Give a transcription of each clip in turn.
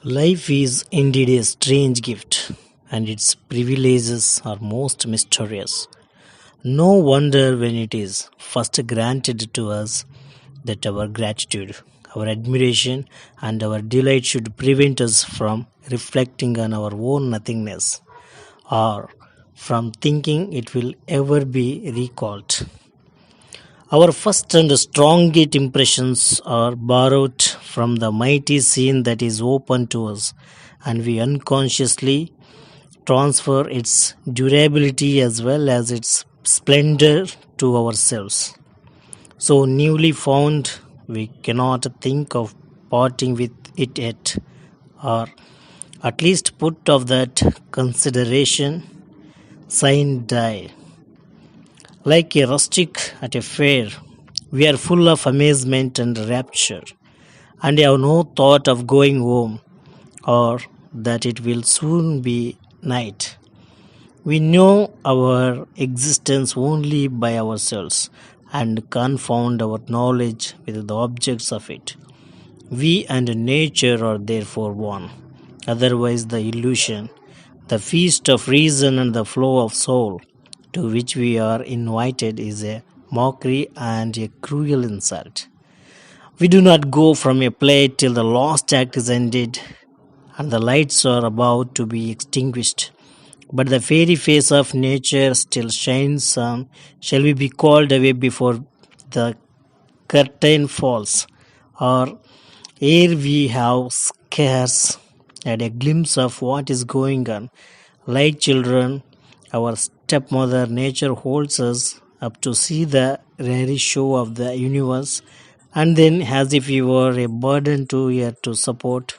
Life is indeed a strange gift, and its privileges are most mysterious. No wonder when it is first granted to us that our gratitude, our admiration, and our delight should prevent us from reflecting on our own nothingness or from thinking it will ever be recalled. Our first and strongest impressions are borrowed from the mighty scene that is open to us, and we unconsciously transfer its durability as well as its splendor to ourselves. So, newly found, we cannot think of parting with it yet, or at least put off that consideration sign die. Like a rustic at a fair, we are full of amazement and rapture, and have no thought of going home or that it will soon be night. We know our existence only by ourselves and confound our knowledge with the objects of it. We and nature are therefore one. Otherwise, the illusion, the feast of reason and the flow of soul to which we are invited is a mockery and a cruel insult. We do not go from a play till the last act is ended and the lights are about to be extinguished. But the fairy face of nature still shines on. Shall we be called away before the curtain falls? Or ere we have scarce had a glimpse of what is going on, like children, our stepmother nature holds us up to see the rare show of the universe, and then, as if we were a burden to her to support,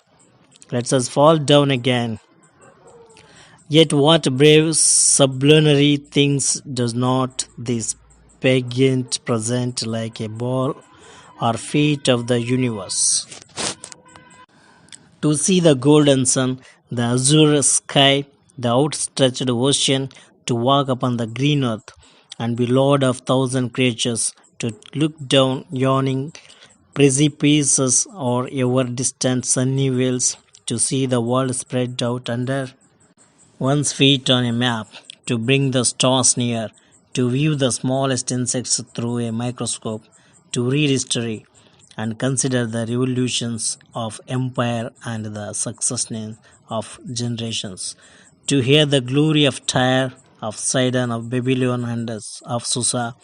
lets us fall down again. Yet what brave sublunary things does not this pageant present like a ball or fate of the universe? To see the golden sun, the azure sky, the outstretched ocean, to walk upon the green earth, and be lord of thousand creatures, to look down yawning precipices or ever distant sunny vales, to see the world spread out under one's feet on a map, to bring the stars near, to view the smallest insects through a microscope, to read history and consider the revolutions of empire and the succession of generations, to hear the glory of Tyre, of Sidon, of Babylon, and of Susa,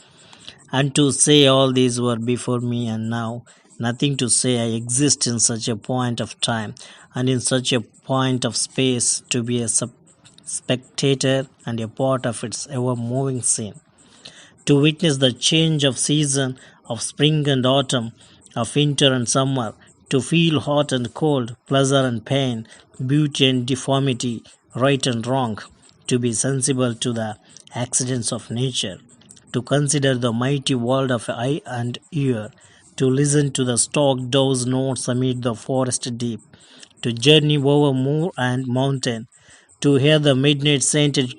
and to say all these were before me and now, nothing to say I exist in such a point of time and in such a point of space to be a spectator and a part of its ever moving scene, to witness the change of season, of spring and autumn, of winter and summer, to feel hot and cold, pleasure and pain, beauty and deformity, right and wrong, to be sensible to the accidents of nature, to consider the mighty world of eye and ear, to listen to the stork dove's notes amid the forest deep, to journey over moor and mountain, to hear the midnight sainted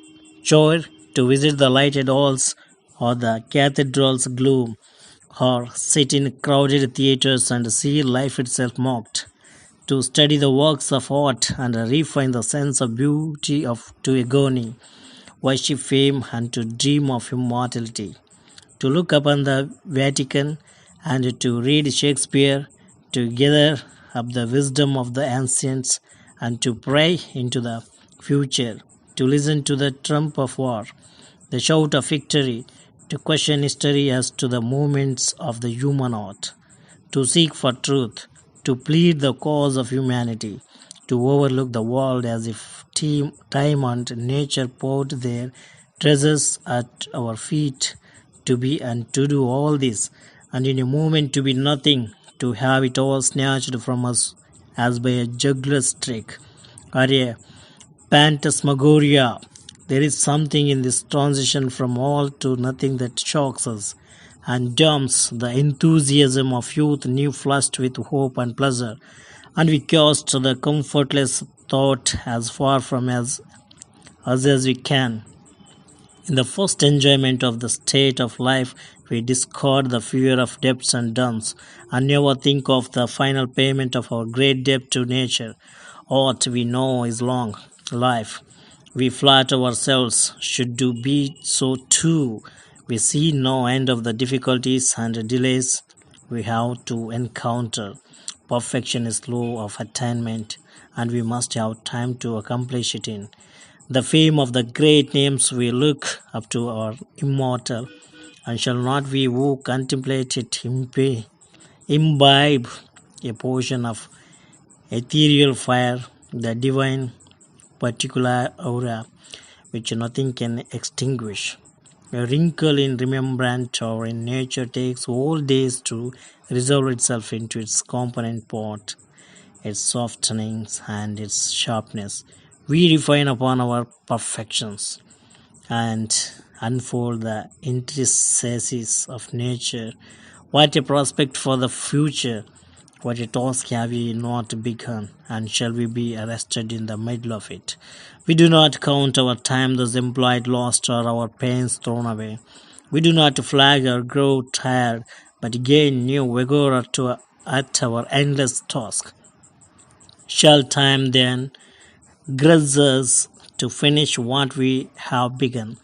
choir, to visit the lighted halls or the cathedral's gloom, or sit in crowded theaters and see life itself mocked, to study the works of art and refine the sense of beauty of to agony, worship fame and to dream of immortality, to look upon the Vatican and to read Shakespeare, to gather up the wisdom of the ancients and to pray into the future, to listen to the trump of war, the shout of victory, to question history as to the movements of the human heart, to seek for truth, to plead the cause of humanity, to overlook the world as if time and nature poured their treasures at our feet, to be and to do all this, and in a moment to be nothing, to have it all snatched from us as by a juggler's trick, or a phantasmagoria. There is something in this transition from all to nothing that shocks us and dumps the enthusiasm of youth new flushed with hope and pleasure, and we cast the comfortless thought as far from us as we can. In the first enjoyment of the state of life, we discard the fear of debts and duns, and never think of the final payment of our great debt to nature. What we know is long life. We flatter ourselves should do be so too. We see no end of the difficulties and delays we have to encounter. Perfection is law of attainment, and we must have time to accomplish it in. The fame of the great names we look up to are immortal, and shall not we who contemplate it imbibe a portion of ethereal fire, the divine particular aura which nothing can extinguish. A wrinkle in remembrance or in nature takes whole days to resolve itself into its component part, its softenings and its sharpness. We refine upon our perfections and unfold the intricacies of nature. What a prospect for the future! What a task have we not begun, and shall we be arrested in the middle of it? We do not count our time thus employed lost or our pains thrown away. We do not flag or grow tired, but gain new vigor at our endless task. Shall time then grudge us to finish what we have begun,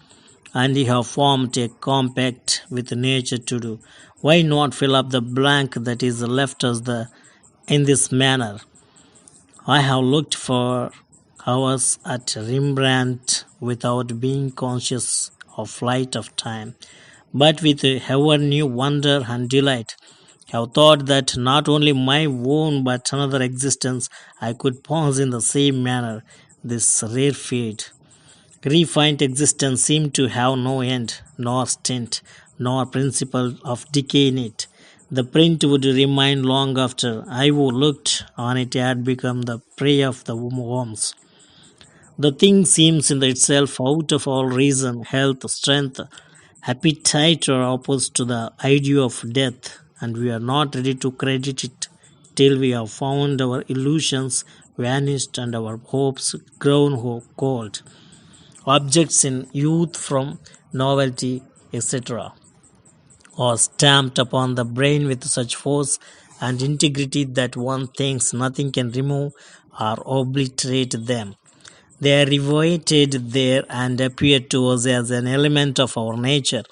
and we have formed a compact with nature to do? Why not fill up the blank that is left us in this manner? I have looked for hours at Rembrandt without being conscious of flight of time, but with ever new wonder and delight. Have thought that not only my own but another existence I could pause in the same manner. This rare fate, refined existence seemed to have no end, nor stint, nor principle of decay in it. The print would remain long after I who looked on it had become the prey of the worms. The thing seems in itself out of all reason, health, strength, appetite are opposed to the idea of death, and we are not ready to credit it till we have found our illusions vanished and our hopes grown cold. Objects in youth from novelty, etc., are stamped upon the brain with such force and integrity that one thinks nothing can remove or obliterate them. They are revived there and appear to us as an element of our nature.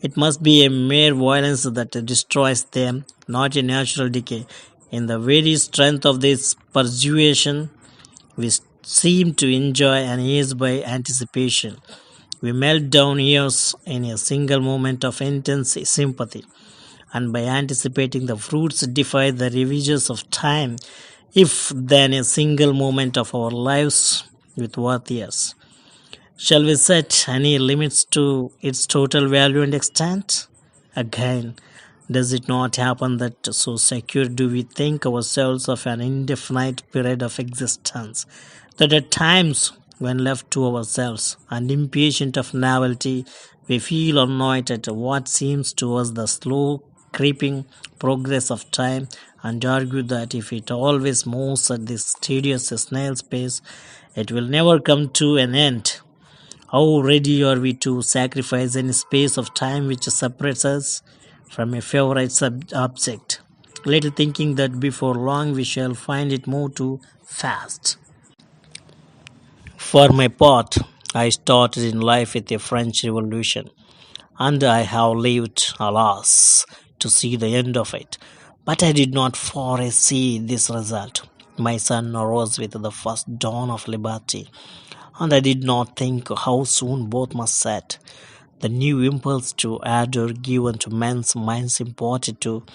It must be a mere violence that destroys them, not a natural decay. In the very strength of this persuasion, we seem to enjoy an age by anticipation. We melt down years in a single moment of intense sympathy, and by anticipating the fruits defy the ravages of time, if then a single moment of our lives with worth years. Shall we set any limits to its total value and extent? Again, does it not happen that so secure do we think ourselves of an indefinite period of existence, that at times, when left to ourselves and impatient of novelty, we feel annoyed at what seems to us the slow creeping progress of time, and argue that if it always moves at this tedious snail's pace, it will never come to an end. How ready are we to sacrifice any space of time which separates us from a favorite object, little thinking that before long we shall find it move too fast. For my part, I started in life with the French Revolution, and I have lived, alas, to see the end of it. But I did not foresee this result. My sun arose with the first dawn of liberty, and I did not think how soon both must set. The new impulse to ardor given to men's minds imparted to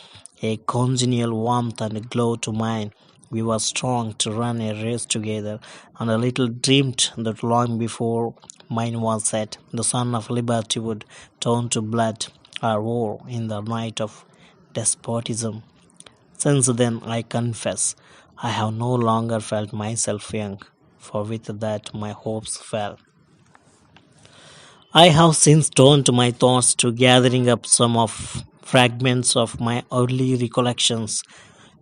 a congenial warmth and glow to mine. We were strong to run a race together, and I little dreamed that long before mine was set, the sun of liberty would turn to blood or war in the night of despotism. Since then, I confess, I have no longer felt myself young, for with that my hopes fell. I have since turned my thoughts to gathering up some of fragments of my early recollections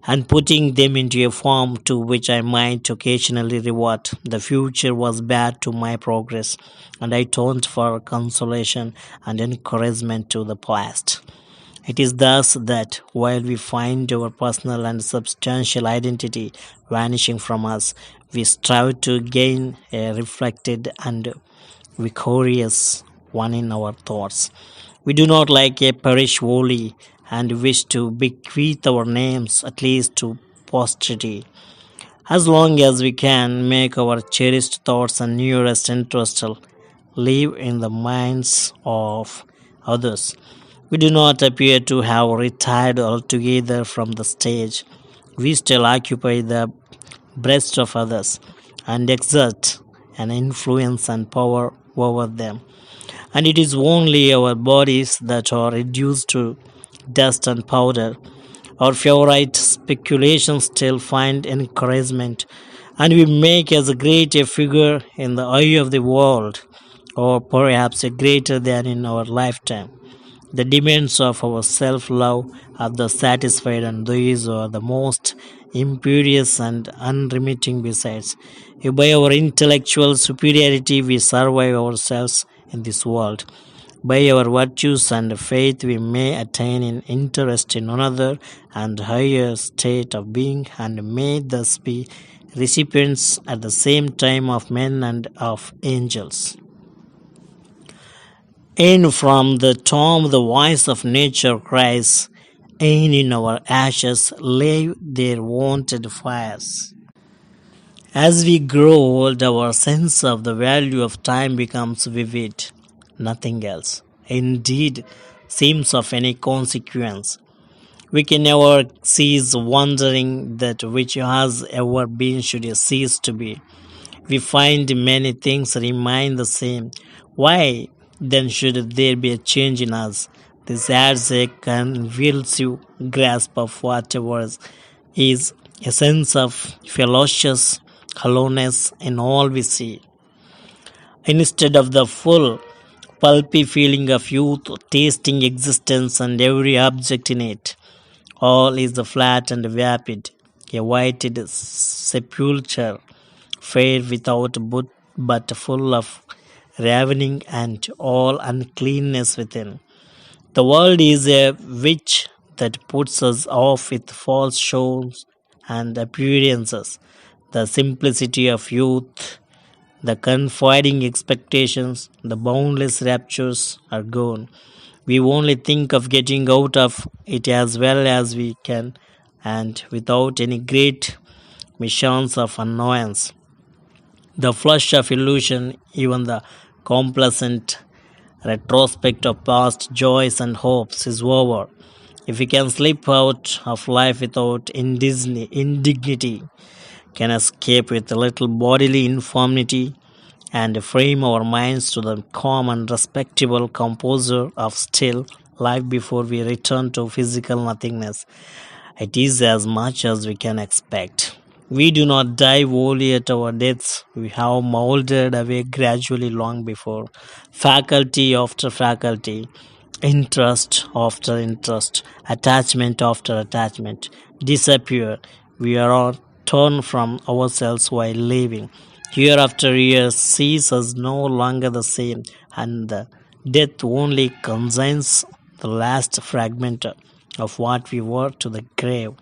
and putting them into a form to which I might occasionally revert. The future was bad to my progress, and I turned for consolation and encouragement to the past. It is thus that while we find our personal and substantial identity vanishing from us, we strive to gain a reflected and vicarious one in our thoughts. We do not like a perish wholly and wish to bequeath our names at least to posterity. As long as we can make our cherished thoughts and nearest interests live in the minds of others, we do not appear to have retired altogether from the stage. We still occupy the breast of others and exert an influence and power over them. And it is only our bodies that are reduced to dust and powder. Our favorite speculations still find encouragement, and we make as great a figure in the eye of the world, or perhaps a greater than in our lifetime. The demands of our self love are the satisfied, and these are the most imperious and unremitting besides. If by our intellectual superiority we survive ourselves in this world, by our virtues and faith we may attain in interest in another and higher state of being, and may thus be recipients at the same time of men and of angels. And from the tomb the voice of nature cries, and in our ashes lay their wonted fires. As we grow old, our sense of the value of time becomes vivid. Nothing else, indeed, seems of any consequence. We can never cease wondering that which has ever been should cease to be. We find many things remain the same. Why then should there be a change in us? This adds a convulsive grasp of whatever is a sense of ferocious hollowness in all we see. Instead of the full, pulpy feeling of youth, tasting existence and every object in it, all is the flat and vapid, a whited sepulchre, fair without but full of ravening and all uncleanness within. The world is a witch that puts us off with false shows and appearances. The simplicity of youth, the confiding expectations, the boundless raptures are gone. We only think of getting out of it as well as we can and without any great missions of annoyance. The flush of illusion, even the complacent retrospect of past joys and hopes is over. If we can slip out of life without indignity, can escape with a little bodily infirmity, and frame our minds to the calm and respectable composure of still life before we return to physical nothingness, it is as much as we can expect. We do not die wholly at our deaths. We have mouldered away gradually long before. Faculty after faculty, interest after interest, attachment after attachment disappear. We are all torn from ourselves while living. Year after year sees us no longer the same, and the death only consigns the last fragment of what we were to the grave.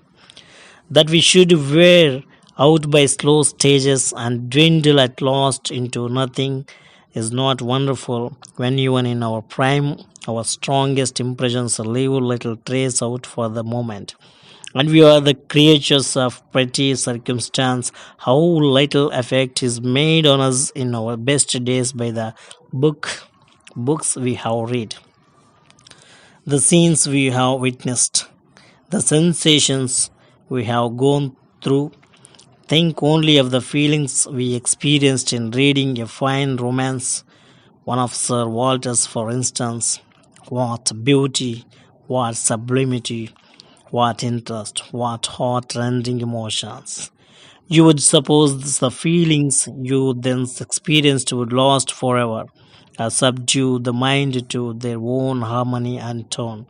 That we should wear out by slow stages and dwindle at last into nothing is not wonderful when even in our prime our strongest impressions leave little trace out for the moment. And we are the creatures of pretty circumstance, how little effect is made on us in our best days by the books we have read, the scenes we have witnessed, the sensations we have gone through. Think only of the feelings we experienced in reading a fine romance, one of Sir Walter's, for instance. What beauty, what sublimity, what interest, what heart-rending emotions. You would suppose the feelings you then experienced would last forever, subdue the mind to their own harmony and tone.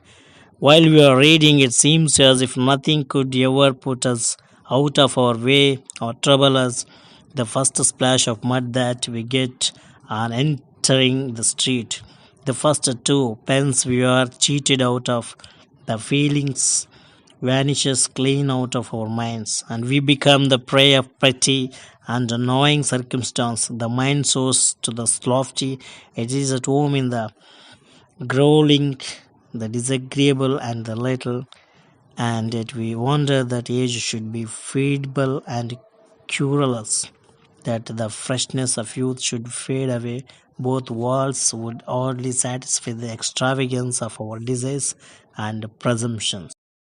While we are reading, it seems as if nothing could ever put us out of our way or trouble us. The first splash of mud that we get on entering the street, the first two pence we are cheated out of, The feelings vanishes clean out of our minds, and we become the prey of petty and annoying circumstance. The mind soars to the lofty, it is at home in the growling, the disagreeable, and the little, and yet we wonder that age should be feeble and querulous, that the freshness of youth should fade away. Both worlds would oddly satisfy the extravagance of our desires and presumptions.